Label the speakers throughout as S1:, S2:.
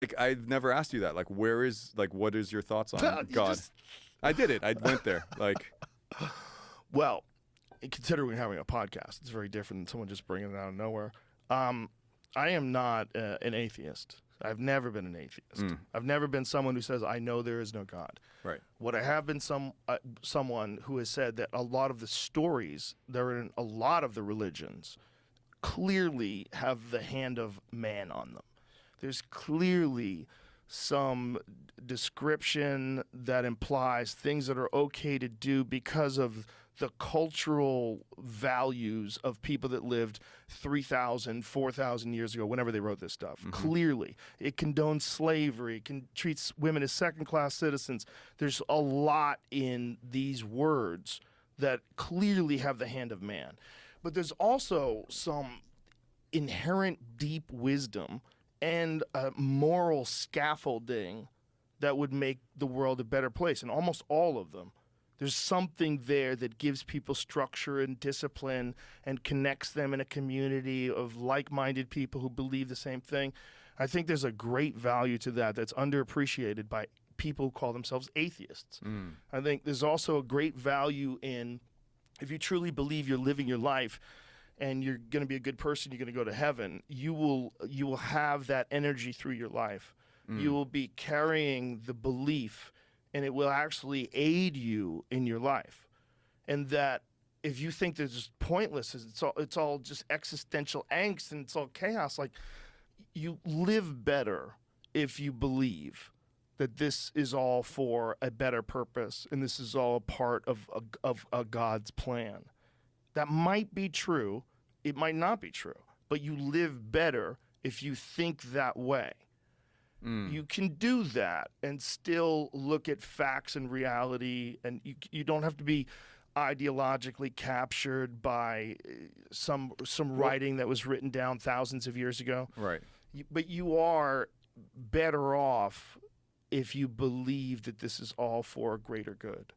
S1: Like, I've never asked you that. Like, what is your thoughts on
S2: You
S1: God?
S2: just-
S1: I did it. I went there. Like,
S2: well, considering having a podcast, it's very different than someone just bringing it out of nowhere. I am not an atheist. I've never been an atheist. I've never been someone who says, I know there is no God.
S1: right.
S2: What I have been someone who has said that a lot of the stories that are in a lot of the religions clearly have the hand of man on them. There's clearly some description that implies things that are okay to do because of the cultural values of people that lived 3,000, 4,000 years ago, whenever they wrote this stuff. Clearly. It condones slavery, it treats women as second-class citizens. There's a lot in these words that clearly have the hand of man. But there's also some inherent deep wisdom and a moral scaffolding that would make the world a better place. And almost all of them, there's something there that gives people structure and discipline and connects them in a community of like-minded people who believe the same thing. I think there's a great value to that that's underappreciated by people who call themselves atheists. I think there's also a great value in, if you truly believe you're living your life and you're going to be a good person, you're going to go to heaven, you will have that energy through your life. You will be carrying the belief, and it will actually aid you in your life. And that if you think that it's pointless, it's all just existential angst and it's all chaos, like, you live better if you believe that this is all for a better purpose and this is all a part of a God's plan. That might be true. It might not be true. But you live better if you think that way. You can do that and still look at facts and reality, and you don't have to be ideologically captured by some writing that was written down thousands of years ago.
S1: Right.
S2: But you are better off if you believe that this is all for a greater good.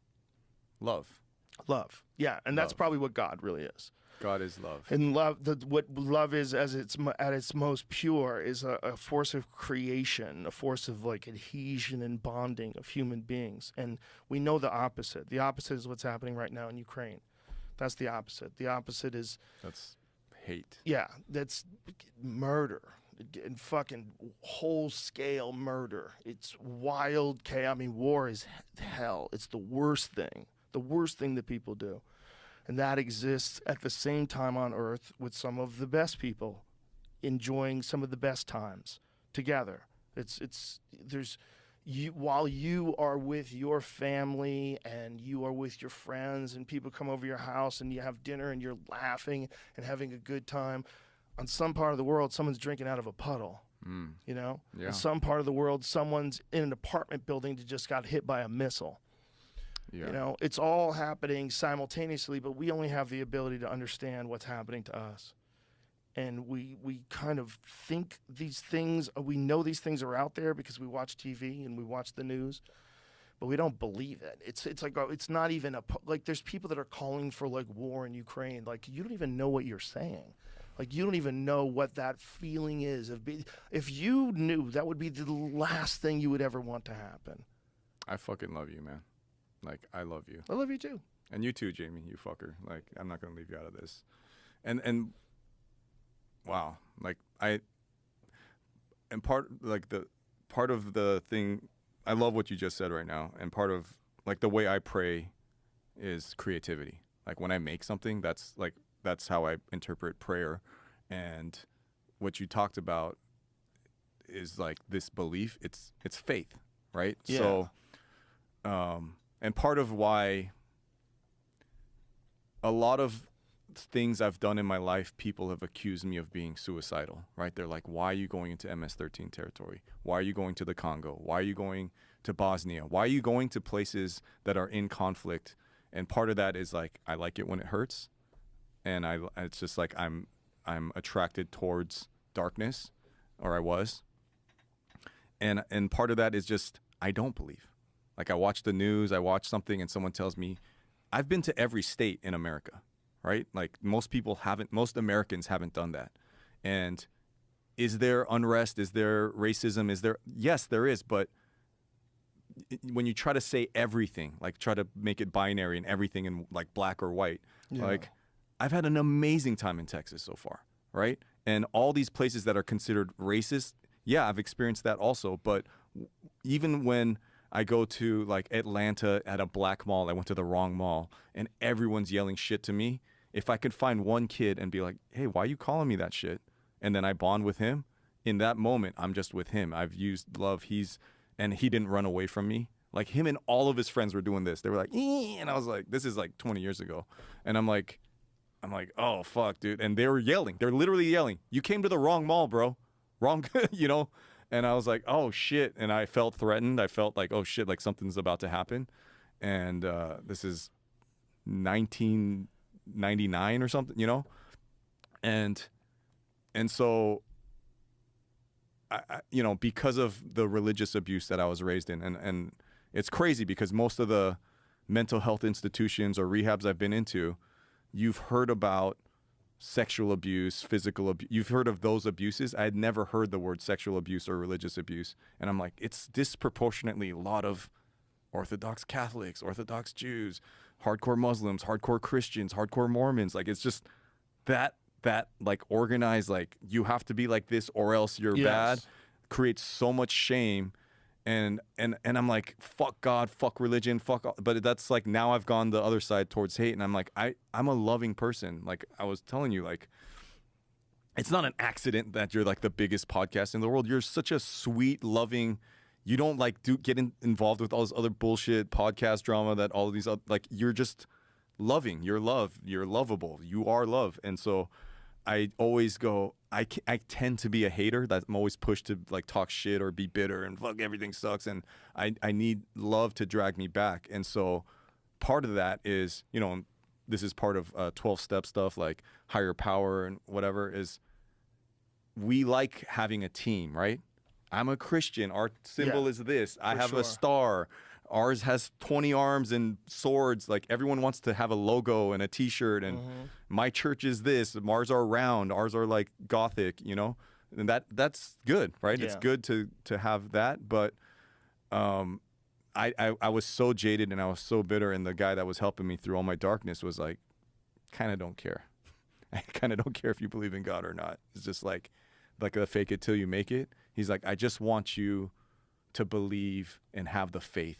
S1: Love.
S2: Love. Yeah, and that's
S1: Love.
S2: probably what God really is.
S1: God is love.
S2: And what love is at its most pure is a force of creation, a force of like adhesion and bonding of human beings. And we know the opposite. The opposite is what's happening right now in Ukraine. That's the opposite. The opposite is...
S1: That's hate.
S2: Yeah, that's murder. And fucking whole-scale murder. It's wild chaos. I mean, war is hell. It's the worst thing that people do. And that exists at the same time on Earth with some of the best people enjoying some of the best times together. While you are with your family and you are with your friends and people come over your house and you have dinner and you're laughing and having a good time, on some part of the world, someone's drinking out of a puddle. You know?
S1: Yeah.
S2: In some part of the world, someone's in an apartment building that just got hit by a missile.
S1: Yeah.
S2: You know, it's all happening simultaneously, but we only have the ability to understand what's happening to us. And we kind of think these things, we know these things are out there because we watch TV and we watch the news, but we don't believe it. It's like, it's not even like there's people that are calling for like war in Ukraine. Like, you don't even know what you're saying. Like, you don't even know what that feeling is. If you knew, that would be the last thing you would ever want to happen.
S1: I fucking love you, man. Like, I love you.
S2: I love you too.
S1: And you too, Jamie, you fucker. Like, I'm not going to leave you out of this. And wow. Like, part of the thing, I love what you just said right now. And part of, like, the way I pray is creativity. Like, when I make something, that's how I interpret prayer. And what you talked about is, like, this belief. It's faith, right?
S2: Yeah.
S1: So, and part of why a lot of things I've done in my life, people have accused me of being suicidal, right? They're like, why are you going into MS-13 territory? Why are you going to the Congo? Why are you going to Bosnia? Why are you going to places that are in conflict? And part of that is like, I like it when it hurts. And it's just like, I'm attracted towards darkness, or I was. And part of that is just, I don't believe. Like, I watch the news, I watch something, and someone tells me, I've been to every state in America, right? Like, most Americans haven't done that. And is there unrest? Is there racism? Is there? Yes, there is. But when you try to say everything, like try to make it binary and everything in like black or white, like I've had an amazing time in Texas so far, right? And all these places that are considered racist, yeah, I've experienced that also. But even when I go to like Atlanta at a black mall, I went to the wrong mall, and everyone's yelling shit to me. If I could find one kid and be like, hey, why are you calling me that shit? And then I bond with him, in that moment, I'm just with him. I've used love. And he didn't run away from me. Like him and all of his friends were doing this. They were like, and I was like, this is like 20 years ago. And I'm like, oh, fuck, dude. And they were yelling. They're literally yelling. You came to the wrong mall, bro. Wrong, you know? And I was like, oh, shit. And I felt threatened. I felt like, oh, shit, like something's about to happen. And this is 1999 or something, you know? And so, you know, because of the religious abuse that I was raised in, and it's crazy because most of the mental health institutions or rehabs I've been into, you've heard about sexual abuse, physical abuse. You've heard of those abuses. I had never heard the word sexual abuse or religious abuse. And I'm like, it's disproportionately a lot of Orthodox Catholics, Orthodox Jews, hardcore Muslims, hardcore Christians, hardcore Mormons. Like, it's just that like organized, like you have to be like this or else you're bad, creates so much shame. And I'm like, fuck God, fuck religion, fuck all. But that's like, now I've gone the other side towards hate, and I'm like, I'm a loving person. Like I was telling you, like, it's not an accident that you're like the biggest podcast in the world. You're such a sweet, loving, you don't like involved with all this other bullshit podcast drama that all of these other, like, you're just loving. You're love. You're lovable. You are love. And so I always go, I tend to be a hater. That I'm always pushed to like talk shit or be bitter and fuck everything sucks. And I need love to drag me back. And so part of that is, you know, this is part of 12-step stuff, like higher power and whatever, is we like having a team, right? I'm a Christian. Our symbol is this. I have a star. Ours has 20 arms and swords. Like everyone wants to have a logo and a T-shirt. And my church is this. Ours are round. Ours are like Gothic. You know, and that's good, right? Yeah. It's good to have that. But I was so jaded and I was so bitter. And the guy that was helping me through all my darkness was like, kind of don't care. I kind of don't care if you believe in God or not. It's just like the fake it till you make it. He's like, I just want you to believe and have the faith